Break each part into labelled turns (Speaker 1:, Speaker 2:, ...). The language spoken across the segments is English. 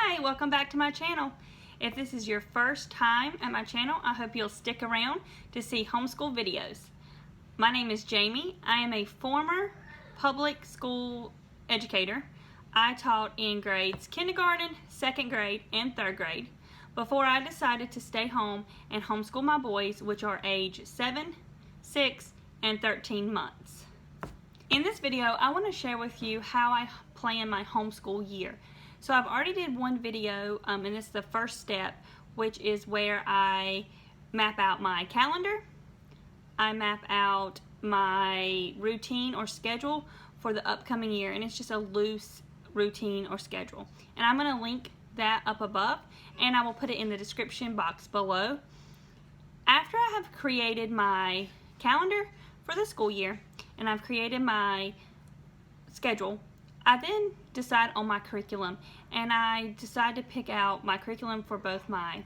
Speaker 1: Hi, welcome back to my channel. If this is your first time at my channel, I hope you'll stick around to see homeschool videos. My name is Jamie. I am a former public school educator. I taught in grades kindergarten, second grade, and third grade before I decided to stay home and homeschool my boys, which are age 7, 6, and 13 months. In this video, I want to share with you how I plan my homeschool year. So I've already did one video, and it's the first step, which is where I map out my calendar. I map out my routine or schedule for the upcoming year, and it's just a loose routine or schedule. And I'm going to link that up above, and I will put it in the description box below. After I have created my calendar for the school year, and I've created my schedule, I then decide on my curriculum, and I decide to pick out my curriculum for both my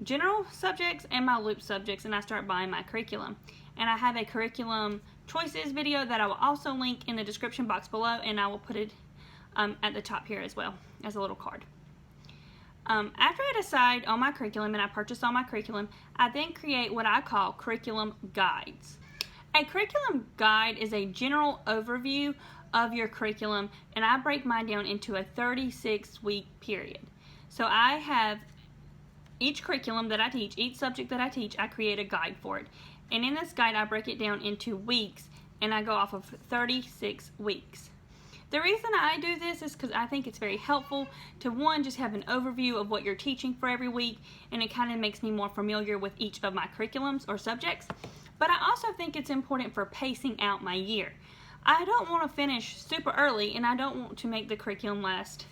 Speaker 1: general subjects and my loop subjects, and I start buying my curriculum. And I have a curriculum choices video that I will also link in the description box below, and I will put it at the top here as well as a little card. After I decide on my curriculum and I purchase all my curriculum, I then create what I call curriculum guides. A curriculum guide is a general overview of your curriculum, and I break mine down into a 36-week period. So I have each curriculum that I teach, each subject that I teach, I create a guide for it. And in this guide, I break it down into weeks, and I go off of 36 weeks. The reason I do this is because I think it's very helpful to, one, just have an overview of what you're teaching for every week, and it kind of makes me more familiar with each of my curriculums or subjects. But I also think it's important for pacing out my year. I don't want to finish super early, and I don't want to make the curriculum last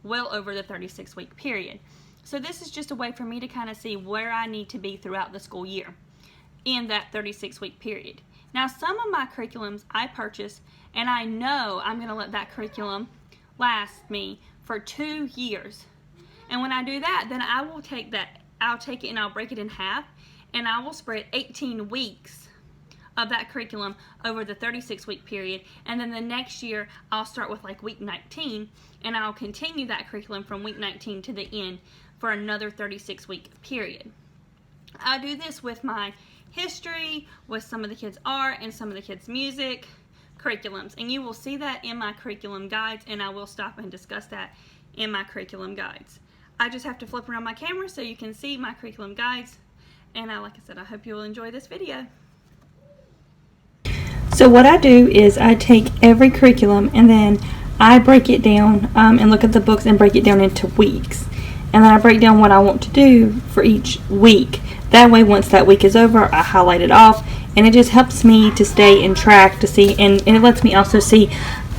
Speaker 1: well over the 36-week period. So this is just a way for me to kind of see where I need to be throughout the school year in that 36-week period. Now, some of my curriculums I purchase, and I know I'm going to let that curriculum last me for 2 years. And when I do that, then I will take that, I'll take it and I'll break it in half, and I will spread 18 weeks of that curriculum over the 36-week period, and then the next year I'll start with like week 19, and I'll continue that curriculum from week 19 to the end for another 36-week period. I do this with my history, with some of the kids' art, and some of the kids' music curriculums, and you will see that in my curriculum guides, and I will stop and discuss that in my curriculum guides. I just have to flip around my camera so you can see my curriculum guides, and like I said, I hope you will enjoy this video. So what I do is I take every curriculum and then I break it down and look at the books and break it down into weeks. And then I break down what I want to do for each week. That way, once that week is over, I highlight it off, and it just helps me to stay in track to see, and it lets me also see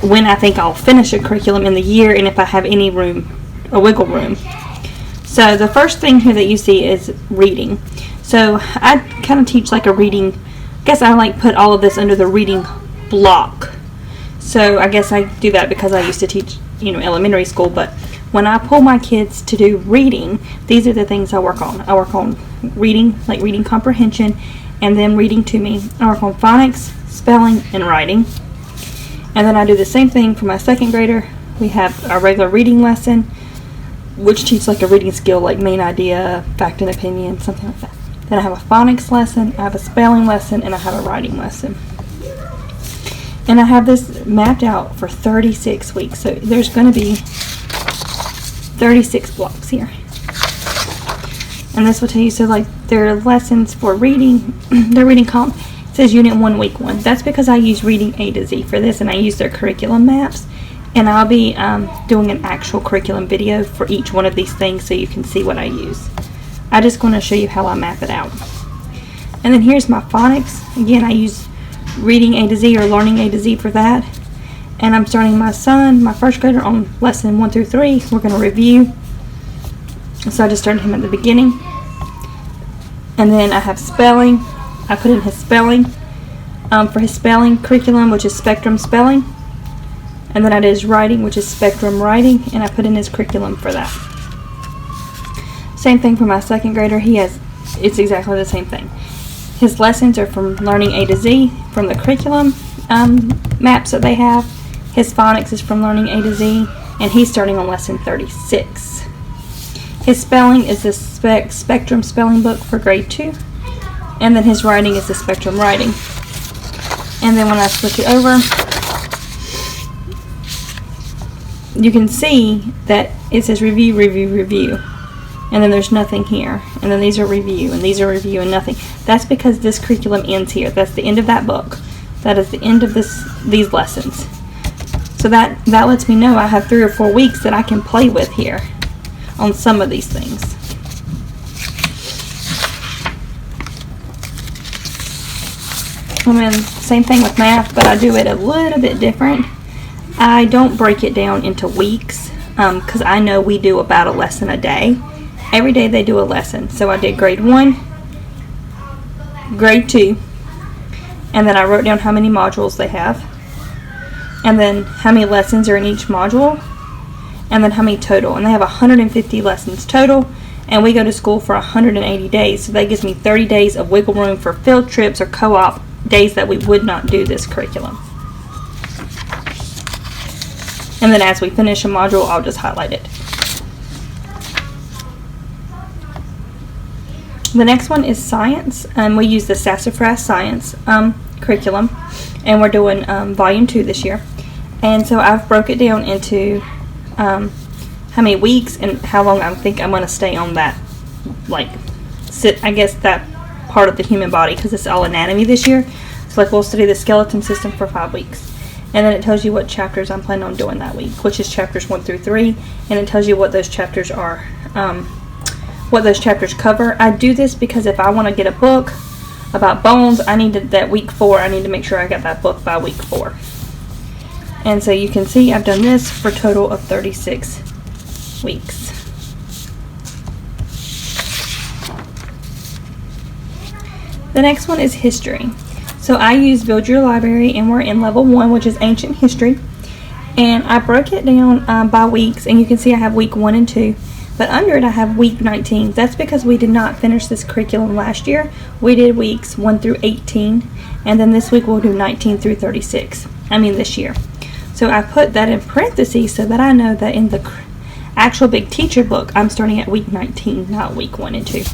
Speaker 1: when I think I'll finish a curriculum in the year and if I have any room, a wiggle room. So the first thing here that you see is reading. So I kind of teach like a reading, I guess I like put all of this under the reading block. So I guess I do that because I used to teach, elementary school, but when I pull my kids to do reading, these are the things I work on. I work on reading, like reading comprehension, and then reading to me. I work on phonics, spelling, and writing. And then I do the same thing for my second grader. We have our regular reading lesson, which teaches like a reading skill, like main idea, fact and opinion, something like that. Then I have a phonics lesson, I have a spelling lesson, and I have a writing lesson. And I have this mapped out for 36 weeks. So there's going to be 36 blocks here. And this will tell you, so like their lessons for reading, their reading column says Unit 1, Week 1. That's because I use Reading A to Z for this, and I use their curriculum maps. And I'll be doing an actual curriculum video for each one of these things so you can see what I use. I just want to show you how I map it out. And then here's my phonics. Again, I use Reading A to Z or Learning A to Z for that. And I'm starting my son, my first grader, on lesson 1 through 3. We're going to review. So I just started him at the beginning. And then I have spelling. I put in his spelling for his spelling curriculum, which is Spectrum Spelling. And then I did his writing, which is Spectrum Writing, and I put in his curriculum for that. Same thing for my second grader. It's exactly the same thing. His lessons are from Learning A to Z, from the curriculum maps that they have. His phonics is from Learning A to Z, and he's starting on lesson 36. His spelling is the Spectrum spelling book for grade 2, and then his writing is the Spectrum writing. And then when I switch it over, you can see that it says review, review, review. And then there's nothing here. And then these are review, and these are review, and nothing. That's because this curriculum ends here. That's the end of that book. That is the end of these lessons. So that lets me know I have 3 or 4 weeks that I can play with here on some of these things. And then same thing with math, but I do it a little bit different. I don't break it down into weeks because I know we do about a lesson a day. Every day they do a lesson. So I did grade 1, grade 2, and then I wrote down how many modules they have, and then how many lessons are in each module, and then how many total. And they have 150 lessons total, and we go to school for 180 days. So that gives me 30 days of wiggle room for field trips or co-op days that we would not do this curriculum. And then as we finish a module, I'll just highlight it. The next one is science, and we use the Sassafras Science curriculum, and we're doing volume 2 this year. And so I've broke it down into how many weeks and how long I think I'm going to stay on that, I guess that part of the human body, because it's all anatomy this year. So we'll study the skeleton system for 5 weeks. And then it tells you what chapters I'm planning on doing that week, which is chapters 1 through 3, and it tells you what those chapters are, what those chapters cover. I do this because if I want to get a book about bones, I need to, that week 4, I need to make sure I got that book by week 4. And so you can see I've done this for a total of 36 weeks. The next one is history. So I use Build Your Library, and we're in level 1, which is ancient history. And I broke it down by weeks, and you can see I have week 1 and 2. But under it I have week 19. That's because we did not finish this curriculum last year. We did weeks 1 through 18, and then this week we'll do 19 through 36. This year. So I put that in parentheses so that I know that in the actual big teacher book I'm starting at week 19, not week 1 and 2.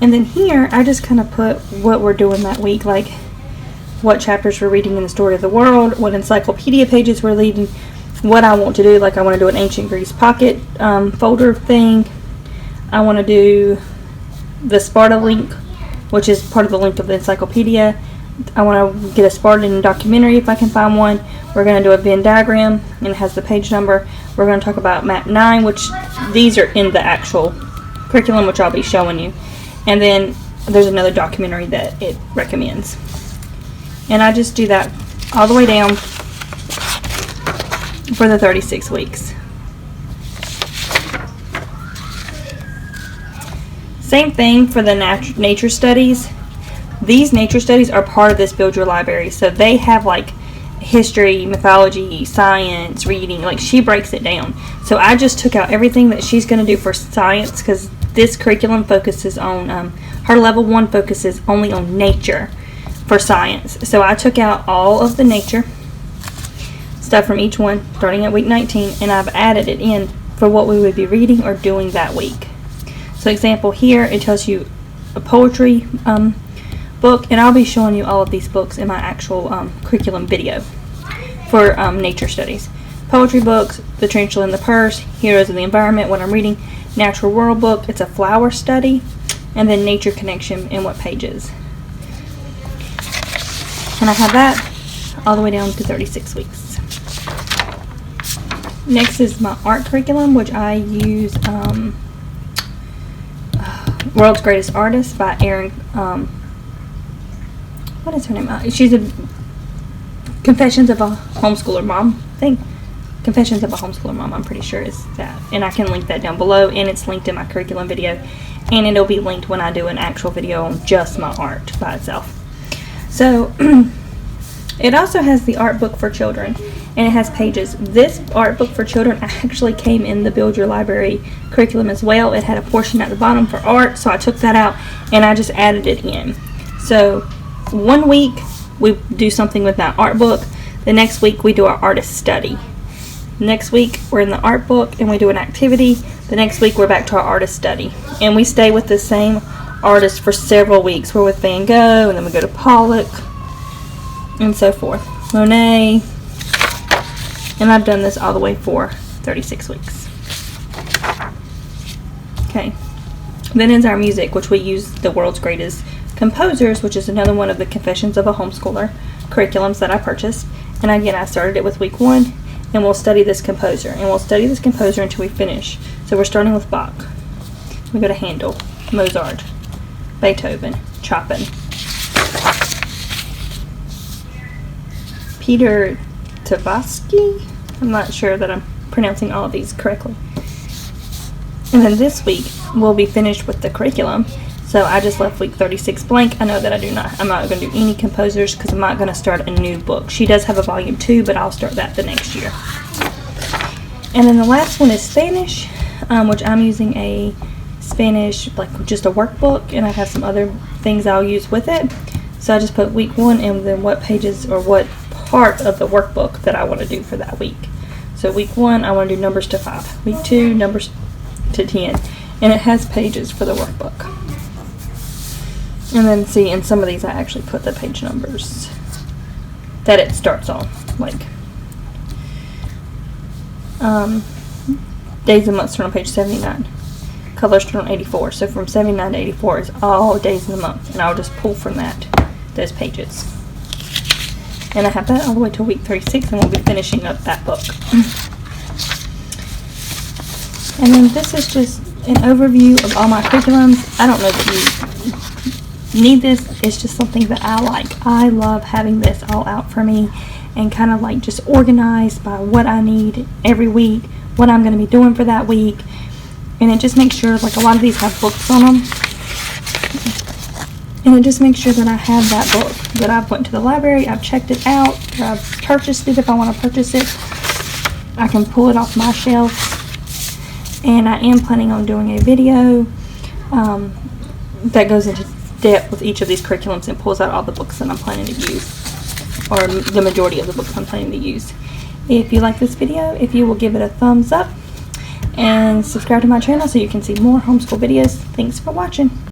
Speaker 1: And then here I just kind of put what we're doing that week, like what chapters we're reading in the story of the world, what encyclopedia pages we're reading, what I want to do. Like I want to do an ancient Greece pocket folder thing. I want to do the Sparta link, which is part of the link of the encyclopedia. I want to get a Spartan documentary if I can find one. We're going to do a Venn diagram, and it has the page number. We're going to talk about map 9, which these are in the actual curriculum, which I'll be showing you. And then there's another documentary that it recommends. And I just do that all the way down for the 36 weeks. Same thing for the nature studies. These nature studies are part of this Build Your Library. So they have like history, mythology, science, reading. Like she breaks it down. So I just took out everything that she's going to do for science, because this curriculum focuses on, her level 1 focuses only on nature for science. So I took out all of the nature stuff from each one starting at week 19, and I've added it in for what we would be reading or doing that week. So example here, it tells you a poetry book, and I'll be showing you all of these books in my actual curriculum video for nature studies. Poetry books, The Tarantula and the Purse, Heroes of the Environment, what I'm reading, Natural World book, it's a flower study, and then Nature Connection and what pages. And I have that all the way down to 36 weeks. Next is my art curriculum, which I use World's Greatest Artist by Erin, what is her name? She's a Confessions of a Homeschooler Mom thing. Confessions of a Homeschooler Mom, I'm pretty sure is that. And I can link that down below, and it's linked in my curriculum video, and it'll be linked when I do an actual video on just my art by itself. So it also has the art book for children, and it has pages. This art book for children actually came in the Build Your Library curriculum as well. It had a portion at the bottom for art, so I took that out and I just added it in. So 1 week we do something with that art book. The next week we do our artist study. Next week we're in the art book and we do an activity. The next week we're back to our artist study. And we stay with the same artist for several weeks. We're with Van Gogh, and then we go to Pollock, and so forth. Monet. And I've done this all the way for 36 weeks. Okay. Then is our music, which we use the world's greatest composers, which is another one of the Confessions of a Homeschooler curriculums that I purchased. And again, I started it with week 1, and we'll study this composer. And we'll study this composer until we finish. So we're starting with Bach. We go to Handel, Mozart, Beethoven, Chopin, Peter Tchaikovsky. I'm not sure that I'm pronouncing all of these correctly. And then this week we'll be finished with the curriculum. So I just left week 36 blank. I know that I'm not going to do any composers because I'm not going to start a new book. She does have a volume 2, but I'll start that the next year. And then the last one is Spanish, which I'm using a Spanish, like just a workbook, and I have some other things I'll use with it. So I just put week 1 and then what pages or what part of the workbook that I want to do for that week. So week 1 I want to do numbers to 5. Week 2 numbers to 10, and it has pages for the workbook. And then see, in some of these I actually put the page numbers that it starts on, like days and months start on page 79, colors start on 84. So from 79 to 84 is all days in the month, and I'll just pull from those pages. And I have that all the way to week 36, and we'll be finishing up that book. And then this is just an overview of all my curriculums. I don't know that you need this. It's just something that I like. I love having this all out for me and kind of like just organized by what I need every week, what I'm going to be doing for that week. And it just makes sure, like a lot of these have books on them. And it just makes sure that I have that book, that I've went to the library, I've checked it out, or I've purchased it if I want to purchase it. I can pull it off my shelf. And I am planning on doing a video that goes into depth with each of these curriculums and pulls out all the books that I'm planning to use, or the majority of the books I'm planning to use. If you like this video, if you will give it a thumbs up and subscribe to my channel so you can see more homeschool videos. Thanks for watching.